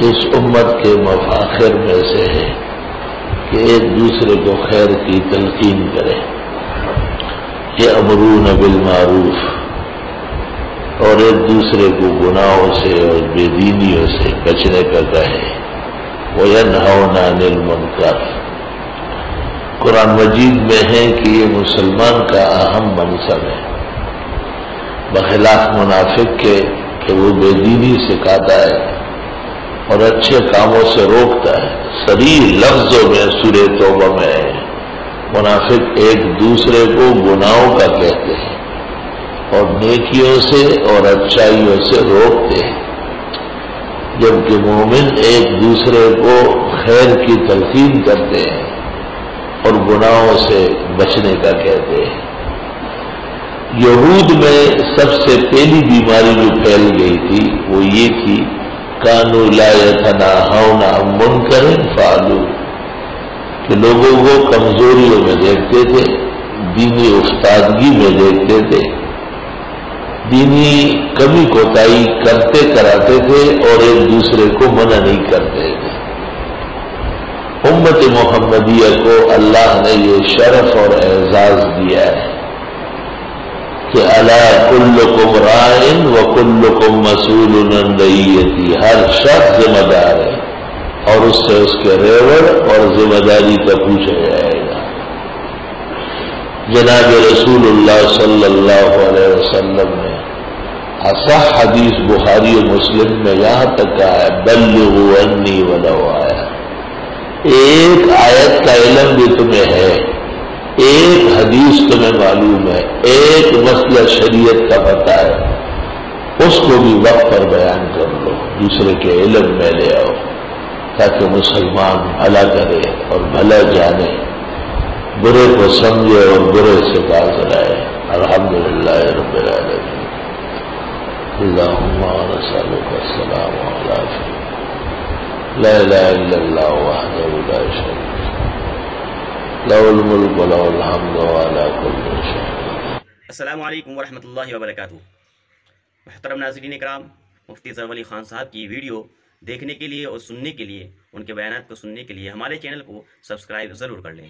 اس امت کے مفاخر میں سے ہے کہ ایک دوسرے کو خیر کی تلقین کرے، یأمرون بالمعروف، اور ایک دوسرے کو گناہوں سے اور بے دینیوں سے بچنے کا کہے، وینہون عن المنکر۔ قرآن مجید میں ہے کہ یہ مسلمان کا اہم منصب ہے، بخلاف منافق کے کہ وہ بے دینی سکھاتا ہے اور اچھے کاموں سے روکتا ہے۔ صریح لفظوں میں سورہ توبہ میں ہے، منافق ایک دوسرے کو گناہوں کا کہتے ہیں اور نیکیوں سے اور اچھائیوں سے روکتے ہیں، جبکہ مومن ایک دوسرے کو خیر کی تلقین کرتے ہیں اور گناہوں سے بچنے کا کہتے ہیں۔ یہود میں سب سے پہلی بیماری جو پھیل گئی تھی وہ یہ تھی، کانوا لا یتناہون عن منکر فعلوہ، کہ لوگوں کو کمزوریوں میں دیکھتے تھے، دینی افتادگی میں دیکھتے تھے، دینی کمی کوتاہی کرتے کراتے تھے اور ایک دوسرے کو منع نہیں کرتے تھے۔ امت محمدیہ کو اللہ نے یہ شرف اور اعزاز دیا ہے کہ الا کلکم راع وکلکم مسئول عن رعیتہ، ہر شخص ذمہ دار ہے اور اس سے اس کے ریوڑ اور ذمہ داری کا پوچھا جائے گا۔ جناب رسول اللہ صلی اللہ علیہ وسلم نے اصح حدیث بخاری و مسلم میں یہاں تک کہا ہے، بلغوا عنی ولو آیہ، ایک آیت کا علم بھی تمہیں ہے، ایک حدیث تمہیں معلوم ہے، ایک مسئلہ شریعت کا پتہ ہے، اس کو بھی وقت پر بیان کر لو، دوسرے کے علم میں لے آؤ تاکہ مسلمان بھلا کرے اور بھلا جانے، برے کو سمجھے اور برے سے باز رہے۔ الحمدللہ رب العالمین۔ اللہم نسألک السلام علیکم، لا الہ الا اللہ وحدہ لا شریک لہ، لہ الملک ولہ الحمد وعلی کل شیء قدیر۔ السلام علیکم ورحمۃ اللہ وبرکاتہ۔ محترم ناظرین اکرام، مفتی ظفر علی خان صاحب کی ویڈیو دیکھنے کے لیے اور سننے کے لیے، ان کے بیانات کو سننے کے لیے ہمارے چینل کو سبسکرائب ضرور کر لیں۔